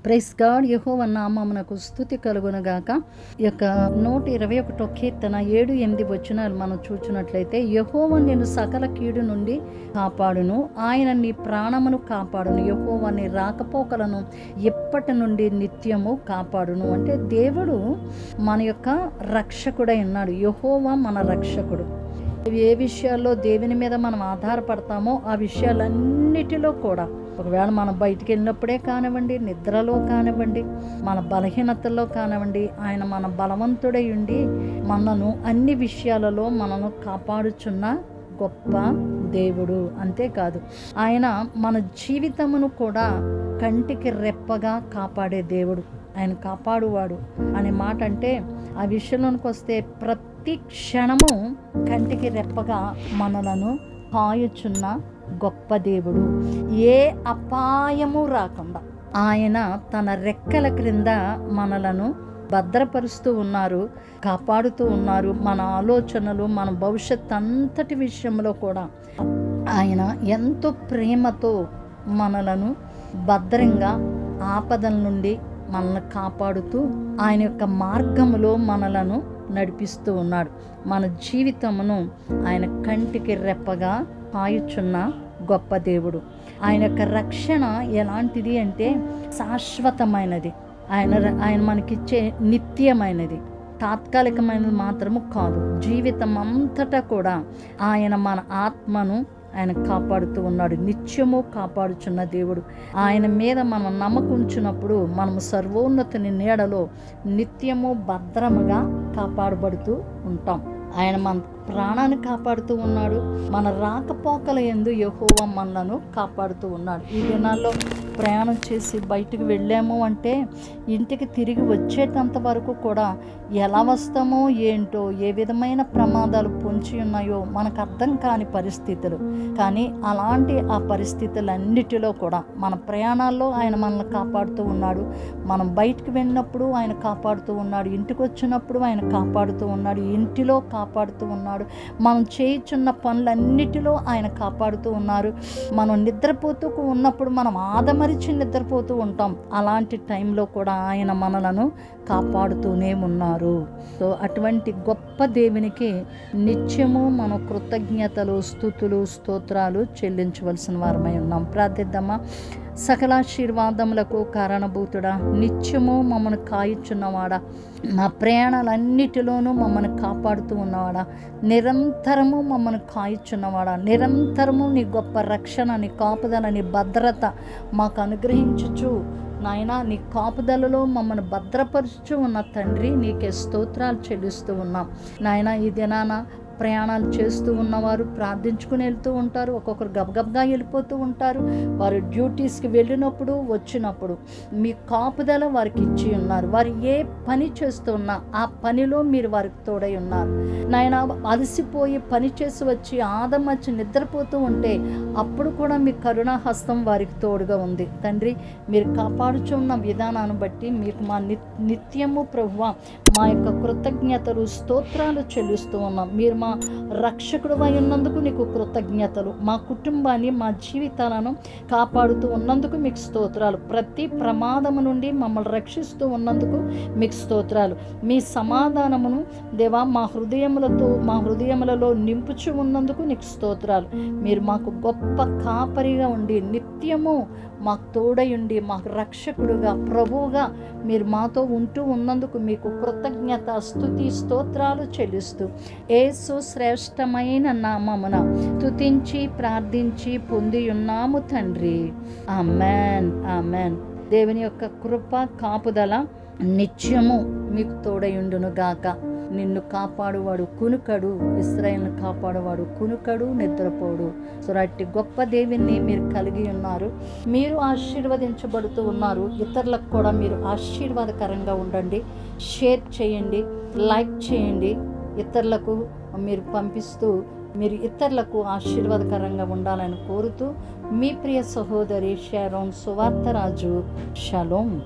Praise God. యెహోవా నామమునకు స్తుతి కలుగునుగాక. ఈ యొక్క 121 కీర్తన 7-8 వచనాలు మనం చూచినట్లయితే, యెహోవా నిన్ను సకల కీడు నుండి కాపాడును, ఆయన నీ ప్రాణమును కాపాడును, యెహోవా నీ రాకపోకలను ఎప్పటి నుండి నిత్యము కాపాడును. అంటే దేవుడు మన యొక్క రక్షకుడై ఉన్నాడు. యెహోవా మన రక్షకుడు. ఏ విషయాల్లో దేవుని మీద మనం ఆధారపడతామో ఆ విషయాలన్నిటిలో కూడా, ఒకవేళ మనం బయటికి వెళ్ళినప్పుడే కానివ్వండి, నిద్రలో కానివ్వండి, మన బలహీనతల్లో కానివ్వండి, ఆయన మన బలవంతుడై ఉండి మనను అన్ని విషయాలలో మనను కాపాడుచున్న గొప్ప దేవుడు. అంతేకాదు, ఆయన మన జీవితమును కూడా కంటికి రెప్పగా కాపాడే దేవుడు. ఆయన కాపాడువాడు అనే మాట అంటే, ఆ విషయంలోనికి వస్తే ప్రతి క్షణము కంటికి రెప్పగా మనలను కాయుచున్న గొప్ప దేవుడు. ఏ అపాయము రాకుండా ఆయన తన రెక్కల క్రింద మనలను భద్రపరుస్తూ ఉన్నారు, కాపాడుతూ ఉన్నారు. మన ఆలోచనలు, మన భవిష్యత్ అంతటి విషయంలో కూడా ఆయన ఎంతో ప్రేమతో మనలను భద్రంగా ఆపదల నుండి మనల్ని కాపాడుతూ ఆయన యొక్క మార్గములో మనలను నడిపిస్తూ ఉన్నాడు. మన జీవితమును ఆయన కంటికి రెప్పగా కాయుచున్న గొప్ప దేవుడు. ఆయన యొక్క రక్షణ ఎలాంటిది అంటే శాశ్వతమైనది. ఆయన మనకిచ్చే నిత్యమైనది, తాత్కాలికమైనది మాత్రము కాదు. జీవితం అంతటా కూడా ఆయన మన ఆత్మను ఆయన కాపాడుతూ ఉన్నాడు. నిత్యము కాపాడుచున్న దేవుడు. ఆయన మీద మనం నమ్మకం ఉంచినప్పుడు మనము సర్వోన్నతుని నీడలో నిత్యము భద్రముగా కాపాడబడుతూ ఉంటాం. ఆయన మన ప్రాణాన్ని కాపాడుతూ ఉన్నాడు. మన రాకపోకల యందు యెహోవా మనలను కాపాడుతూ ఉన్నాడు. ఈ దినాల్లో ప్రయాణం చేసి బయటికి వెళ్ళాము అంటే ఇంటికి తిరిగి వచ్చేటంత వరకు కూడా ఎలా వస్తామో ఏంటో, ఏ విధమైన ప్రమాదాలు పొంచి ఉన్నాయో మనకు అర్థం కాని పరిస్థితులు. కానీ అలాంటి ఆ పరిస్థితులన్నిటిలో కూడా మన ప్రయాణాల్లో ఆయన మనల్ని కాపాడుతూ ఉన్నాడు. మనం బయటికి వెళ్ళినప్పుడు ఆయన కాపాడుతూ ఉన్నాడు, ఇంటికి వచ్చినప్పుడు ఆయన కాపాడుతూ ఉన్నాడు, ఇంటిలో కాపాడుతూ ఉన్నాడు, మనం చేయుచున్న పనులన్నిటిలో ఆయన కాపాడుతూ ఉన్నారు. మనం నిద్రపోతూ ఉన్నప్పుడు మనం ఆదమరిచి నిద్రపోతూ ఉంటాం. అలాంటి టైంలో కూడా ఆయన మనలను కాపాడుతూనే ఉన్నారు. సో అటువంటి గొప్ప దేవునికి నిత్యము మనం కృతజ్ఞతలు, స్తుతులు, స్తోత్రాలు చెల్లించవలసిన వారమై ఉన్నాం. ప్రార్థిద్దామా. సకలాశీర్వాదములకు కారణభూతుడా, నిత్యము మమ్మల్ని కాయుచున్నవాడా, మా ప్రయాణాలన్నిటిలోనూ మమ్మల్ని కాపాడుతూ ఉన్నవాడా, నిరంతరము మమ్మల్ని కాయుచున్నవాడా, నిరంతరము నీ గొప్ప రక్షణ, నీ కాపుదల, నీ భద్రత మాకు అనుగ్రహించుచు నాయనా, నీ కాపుదలలో మమ్మల్ని భద్రపరుచు ఉన్న తండ్రి, నీకే స్తోత్రాలు చెల్లిస్తూ ఉన్నాం. నాయనా, ఈ దినాన ప్రయాణాలు చేస్తూ ఉన్నవారు ప్రార్థించుకుని వెళ్తూ ఉంటారు. ఒక్కొక్కరు గబగబగా వెళ్ళిపోతూ ఉంటారు. వారు డ్యూటీస్కి వెళ్ళినప్పుడు వచ్చినప్పుడు మీ కాపుదల వారికి ఇచ్చి ఉన్నారు. వారు ఏ పని చేస్తూ ఉన్నా ఆ పనిలో మీరు వారికి తోడై ఉన్నారు. నాయన, అలసిపోయి పని చేసి వచ్చి ఆదమర్చి నిద్రపోతూ ఉంటే అప్పుడు కూడా మీ కరుణాహస్తం వారికి తోడుగా ఉంది. తండ్రి, మీరు కాపాడుచున్న విధానాన్ని బట్టి మీకు మా నిత్యము ప్రభువా మా యొక్క కృతజ్ఞతలు, స్తోత్రాలు చెల్లిస్తూ ఉన్నాం. మీరు మా రక్షకుడు అయి ఉన్నందుకు నీకు కృతజ్ఞతలు. మా కుటుంబాన్ని, మా జీవితాలను కాపాడుతూ ఉన్నందుకు మీకు స్తోత్రాలు. ప్రతి ప్రమాదము నుండి మమ్మల్ని రక్షిస్తూ ఉన్నందుకు మీకు స్తోత్రాలు. మీ సమాధానమును దేవా మా హృదయములలో నింపుచు ఉన్నందుకు నీకు స్తోత్రాలు. మీరు మాకు గొప్ప కాపరిగా ఉండి నిత్యము మాకు తోడై ఉండి మాకు రక్షకుడుగా, ప్రభువుగా మీరు మాతో ఉంటూ ఉన్నందుకు మీకు కృతజ్ఞత, స్తుతి, స్తోత్రాలు చెల్లిస్తూ యేసు శ్రేష్టమైన నామమున స్తుతించి ప్రార్థించి పొంది ఉన్నాము తండ్రి. ఆమేన్, ఆమేన్. దేవుని యొక్క కృప, కాపుదల నిత్యము మీకు తోడై ఉండును గాక. నిన్ను కాపాడువాడు కునుకడు, ఇశ్రాయేలును కాపాడువాడు కునుకడు, నిద్రపోడు. సో అట్టి గొప్ప దేవుని మీరు కలిగి ఉన్నారు. మీరు ఆశీర్వదించబడుతూ ఉన్నారు. ఇతరులకు కూడా మీరు ఆశీర్వాదకరంగా ఉండండి. షేర్ చేయండి, లైక్ చేయండి. ఇతరులకు మీరు పంపిస్తూ మీరు ఇతరులకు ఆశీర్వాదకరంగా ఉండాలని కోరుతూ మీ ప్రియ సహోదరి షారోన్ సువార్తరాజు. షలోమ్.